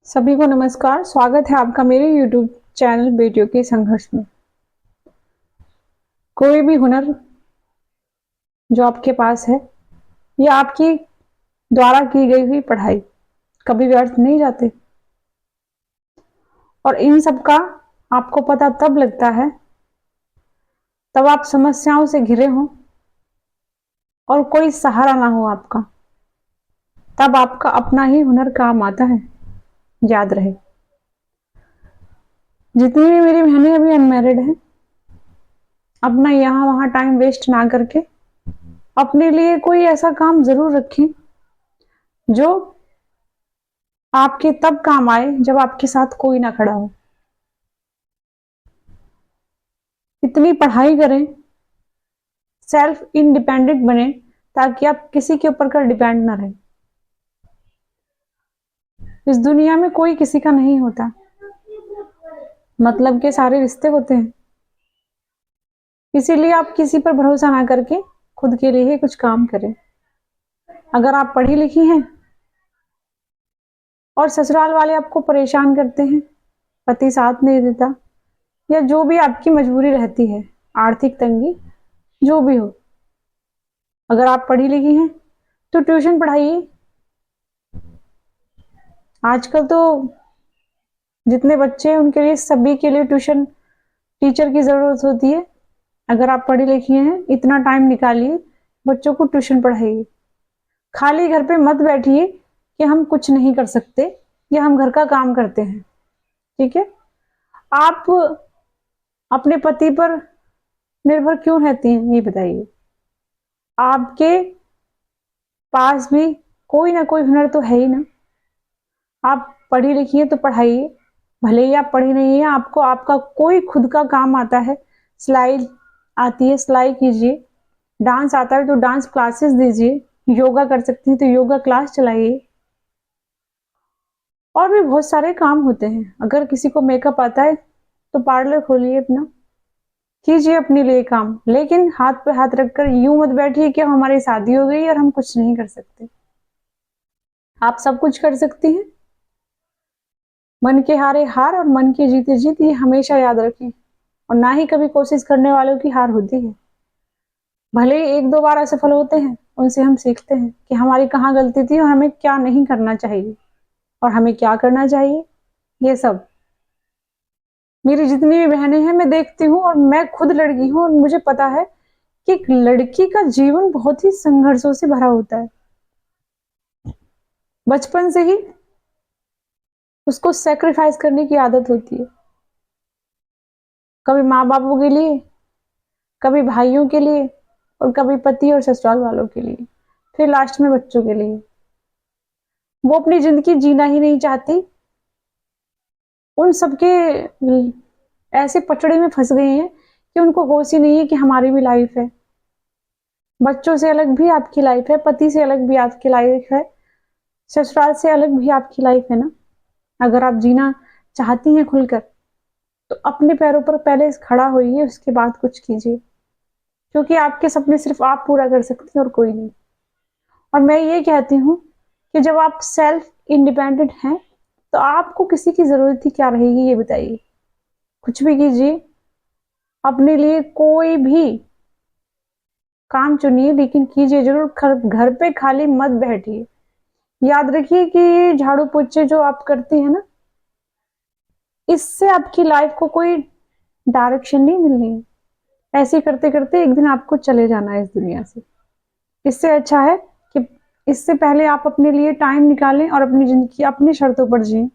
सभी को नमस्कार। स्वागत है आपका मेरे YouTube चैनल बेटियों के संघर्ष में। कोई भी हुनर जो आपके पास है या आपकी द्वारा की गई हुई पढ़ाई कभी व्यर्थ नहीं जाते, और इन सब का आपको पता तब लगता है तब आप समस्याओं से घिरे हों और कोई सहारा ना हो आपका, तब आपका अपना ही हुनर काम आता है। याद रहे, जितनी भी मेरी बहनें अभी अनमैरिड हैं, अपना यहाँ वहाँ टाइम वेस्ट ना करके अपने लिए कोई ऐसा काम जरूर रखें जो आपके तब काम आए जब आपके साथ कोई ना खड़ा हो। इतनी पढ़ाई करें, सेल्फ इंडिपेंडेंट बने, ताकि आप किसी के ऊपर कर डिपेंड ना रहें। इस दुनिया में कोई किसी का नहीं होता, मतलब के सारे रिश्ते होते हैं। इसीलिए आप किसी पर भरोसा ना करके खुद के लिए ही कुछ काम करें। अगर आप पढ़ी लिखी हैं और ससुराल वाले आपको परेशान करते हैं, पति साथ नहीं देता, या जो भी आपकी मजबूरी रहती है, आर्थिक तंगी जो भी हो, अगर आप पढ़ी लिखी हैं तो ट्यूशन पढ़ाइए। आजकल तो जितने बच्चे हैं उनके लिए, सभी के लिए ट्यूशन टीचर की जरूरत होती है। अगर आप पढ़ी लिखी हैं, इतना टाइम निकालिए, बच्चों को ट्यूशन पढ़ाइए। खाली घर पे मत बैठिए कि हम कुछ नहीं कर सकते या हम घर का काम करते हैं। ठीक है, आप अपने पति पर निर्भर क्यों रहती हैं, ये बताइए। आपके पास भी कोई ना कोई हुनर तो है ही ना। आप पढ़ी लिखी हैं तो पढ़ाइए, भले ही आप पढ़ी नहीं है, आपको आपका कोई खुद का काम आता है, सिलाई आती है सिलाई कीजिए, डांस आता है तो डांस क्लासेस दीजिए, योगा कर सकती हैं तो योगा क्लास चलाइए। और भी बहुत सारे काम होते हैं। अगर किसी को मेकअप आता है तो पार्लर खोलिए अपना, कीजिए अपने लिए काम, लेकिन हाथ पे हाथ रखकर यूं मत बैठिए कि हमारी शादी हो गई और हम कुछ नहीं कर सकते। आप सब कुछ कर सकती हैं। मन के हारे हार और मन के जीते जीत, ये हमेशा याद रखें। और ना ही कभी कोशिश करने वालों की हार होती है। भले ही एक दो बार असफल होते हैं, उनसे हम सीखते हैं कि हमारी कहाँ गलती थी और हमें क्या नहीं करना चाहिए और हमें क्या करना चाहिए। ये सब मेरी जितनी भी बहनें हैं, मैं देखती हूँ, और मैं खुद लड़की हूँ, और मुझे पता है कि एक लड़की का जीवन बहुत ही संघर्षों से भरा होता है। बचपन से ही उसको सेक्रीफाइस करने की आदत होती है, कभी माँ बापों के लिए, कभी भाइयों के लिए, और कभी पति और ससुराल वालों के लिए, फिर लास्ट में बच्चों के लिए। वो अपनी जिंदगी जीना ही नहीं चाहती, उन सबके ऐसे पचड़े में फंस गए हैं कि उनको होश ही नहीं है कि हमारी भी लाइफ है। बच्चों से अलग भी आपकी लाइफ है, पति से अलग भी आपकी लाइफ है, ससुराल से अलग भी आपकी लाइफ है ना। अगर आप जीना चाहती हैं खुलकर, तो अपने पैरों पर पहले खड़ा होइए, उसके बाद कुछ कीजिए, क्योंकि आपके सपने सिर्फ आप पूरा कर सकती हैं और कोई नहीं। और मैं ये कहती हूँ कि जब आप सेल्फ इंडिपेंडेंट हैं, तो आपको किसी की जरूरत ही क्या रहेगी, ये बताइए। कुछ भी कीजिए, अपने लिए कोई भी काम चुनिए, लेकिन कीजिए जरूर। घर पे खाली मत बैठिए। याद रखिए कि झाड़ू पोछे जो आप करती हैं ना, इससे आपकी लाइफ को कोई डायरेक्शन नहीं मिलनी है। ऐसे करते करते एक दिन आपको चले जाना है इस दुनिया से। इससे अच्छा है कि इससे पहले आप अपने लिए टाइम निकालें और अपनी जिंदगी अपनी शर्तों पर जिएं।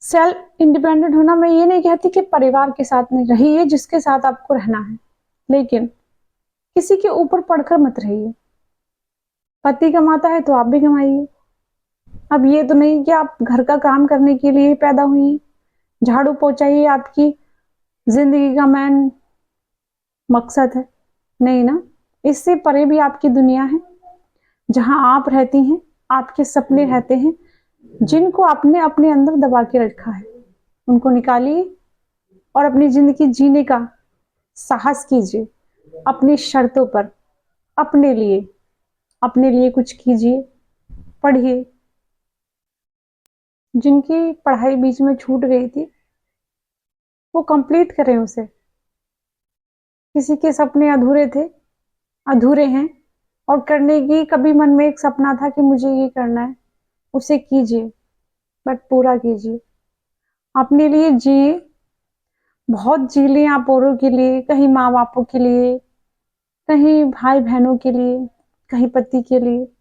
सेल्फ इंडिपेंडेंट होना, मैं ये नहीं कहती कि परिवार के साथ नहीं रहिए, जिसके साथ आपको रहना है, लेकिन किसी के ऊपर पड़कर मत रहिए। पति कमाता है तो आप भी कमाइए। अब ये तो नहीं कि आप घर का काम करने के लिए पैदा हुई हैं, झाड़ू पोछाइए आपकी जिंदगी का मेन मकसद है, नहीं ना। इससे परे भी आपकी दुनिया है, जहां आप रहती हैं, आपके सपने रहते हैं, जिनको आपने अपने अंदर दबा के रखा है, उनको निकालिए और अपनी जिंदगी जीने का साहस कीजिए। अपनी शर्तों पर, अपने लिए कुछ कीजिए, पढ़िए, जिनकी पढ़ाई बीच में छूट गई थी, वो कंप्लीट करें उसे। किसी के सपने अधूरे थे, अधूरे हैं, और करने की कभी मन में एक सपना था कि मुझे ये करना है, उसे कीजिए, बट पूरा कीजिए। अपने लिए जिए, बहुत जी लें आप औरों के लिए, कहीं माँ बापों के लिए, कहीं भाई बहनों के लिए, कहीं पति के लिए।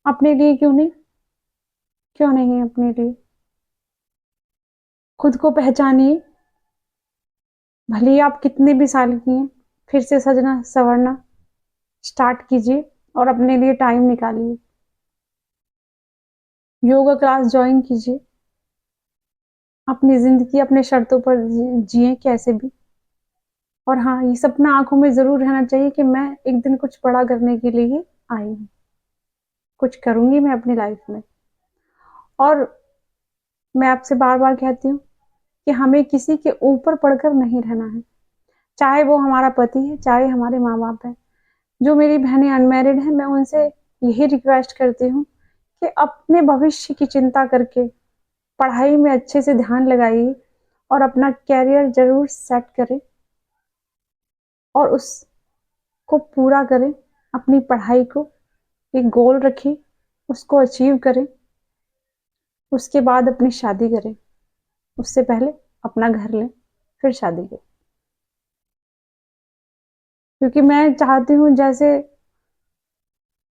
अपने लिए क्यों नहीं? क्यों नहीं अपने लिए? खुद को पहचानिए, भले ही आप कितने भी साल की हैं, फिर से सजना संवरना स्टार्ट कीजिए और अपने लिए टाइम निकालिए। योगा क्लास ज्वाइन कीजिए, अपनी जिंदगी अपने शर्तों पर जिए कैसे भी। और हाँ, ये सपना आंखों में जरूर रहना चाहिए कि मैं एक दिन कुछ बड़ा करने के लिए ही आई हूँ, कुछ करूंगी मैं अपनी लाइफ में। और मैं आपसे बार बार कहती हूँ कि हमें किसी के ऊपर पड़कर नहीं रहना है, चाहे वो हमारा पति है, चाहे हमारे माँ बाप है। जो मेरी बहनें अनमैरिड हैं, मैं उनसे यही रिक्वेस्ट करती हूँ कि अपने भविष्य की चिंता करके पढ़ाई में अच्छे से ध्यान लगाइए और अपना कैरियर जरूर सेट करें और उसको पूरा करें। अपनी पढ़ाई को एक गोल रखें, उसको अचीव करें, उसके बाद अपनी शादी करें। उससे पहले अपना घर लें, फिर शादी करें। क्योंकि मैं चाहती हूँ जैसे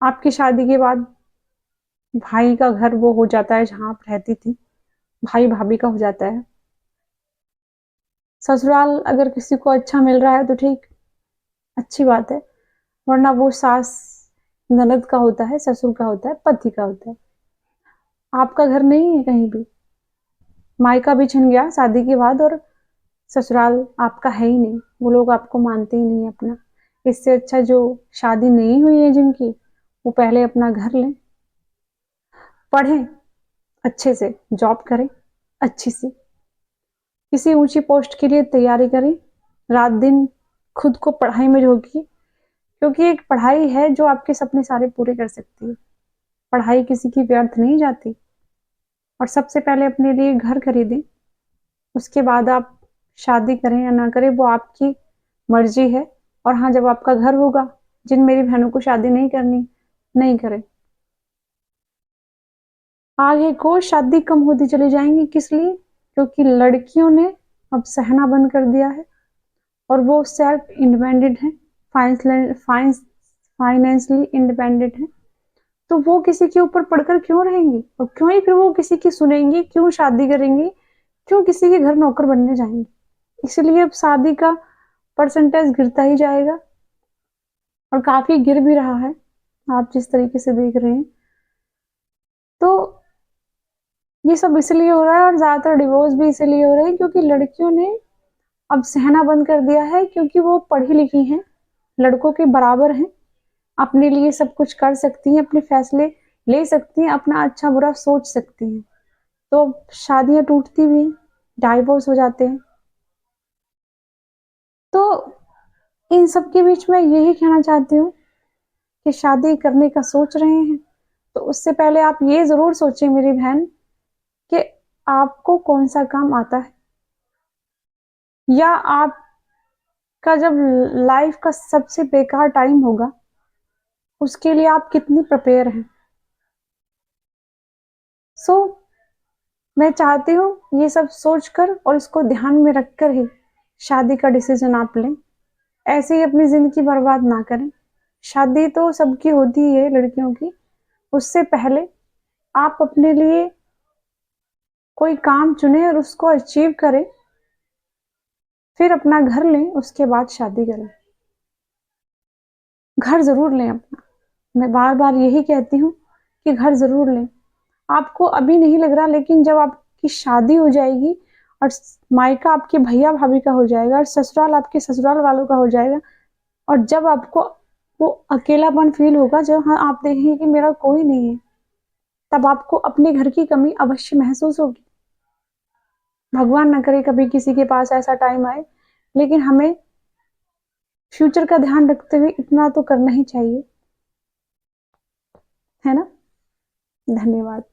आपकी शादी के बाद भाई का घर वो हो जाता है जहाँ आप रहती थी, भाई भाभी का हो जाता है। ससुराल अगर किसी को अच्छा मिल रहा है तो ठीक, अच्छी बात है, वरना वो सास ननद का होता है, ससुर का होता है, पति का होता है। आपका घर नहीं है कहीं भी। मायका भी छिन गया शादी के बाद और ससुराल आपका है ही नहीं, वो लोग आपको मानते ही नहीं अपना। इससे अच्छा जो शादी नहीं हुई है जिनकी, वो पहले अपना घर लें, पढ़ें अच्छे से, जॉब करें अच्छी सी, किसी ऊंची पोस्ट के लिए तैयारी करें, रात दिन खुद को पढ़ाई में झोंकिए। क्योंकि एक पढ़ाई है जो आपके सपने सारे पूरे कर सकती है। पढ़ाई किसी की व्यर्थ नहीं जाती। और सबसे पहले अपने लिए घर खरीदें, उसके बाद आप शादी करें या ना करें वो आपकी मर्जी है। और हाँ, जब आपका घर होगा, जिन मेरी बहनों को शादी नहीं करनी, नहीं करें। आगे को शादी कम होती चली जाएंगी, किस लिए? क्योंकि लड़कियों ने अब सहना बंद कर दिया है और वो सेल्फ इंडिपेंडेंट है, फाइनेंशियली इंडिपेंडेंट है। तो वो किसी के ऊपर पड़कर क्यों रहेंगी, और क्यों ही फिर वो किसी की सुनेंगी, क्यों शादी करेंगी, क्यों किसी के घर नौकर बनने जाएंगी। इसलिए अब शादी का परसेंटेज गिरता ही जाएगा, और काफी गिर भी रहा है, आप जिस तरीके से देख रहे हैं। तो ये सब इसलिए हो रहा है, और ज्यादातर डिवोर्स भी इसलिए हो रहे हैं क्योंकि लड़कियों ने अब सहना बंद कर दिया है। क्योंकि वो पढ़ी लिखी हैं, लड़कों के बराबर हैं, अपने लिए सब कुछ कर सकती हैं, अपने फैसले ले सकती हैं, अपना अच्छा बुरा सोच सकती हैं। तो शादियां टूटती भी, डाइवोर्स हो जाते हैं। तो इन सब के बीच में यही कहना चाहती हूँ कि शादी करने का सोच रहे हैं तो उससे पहले आप ये जरूर सोचें मेरी बहन कि आपको कौन सा काम आता है, या आपका जब लाइफ का सबसे बेकार टाइम होगा उसके लिए आप कितनी प्रिपेयर हैं। सो मैं चाहती हूँ ये सब सोचकर और इसको ध्यान में रखकर ही शादी का डिसीजन आप लें। ऐसे ही अपनी जिंदगी बर्बाद ना करें। शादी तो सबकी होती ही है लड़कियों की, उससे पहले आप अपने लिए कोई काम चुनें और उसको अचीव करें, फिर अपना घर लें, उसके बाद शादी करें। घर जरूर लें अपना, मैं बार बार यही कहती हूँ कि घर जरूर लें। आपको अभी नहीं लग रहा, लेकिन जब आपकी शादी हो जाएगी और मायका आपके भैया भाभी का हो जाएगा और ससुराल आपके ससुराल वालों का हो जाएगा, और जब आपको वो अकेलापन फील होगा, जब हाँ आप देखेंगे कि मेरा कोई नहीं है, तब आपको अपने घर की कमी अवश्य महसूस होगी। भगवान न करे कभी किसी के पास ऐसा टाइम आए, लेकिन हमें फ्यूचर का ध्यान रखते हुए इतना तो करना ही चाहिए, है ना। धन्यवाद।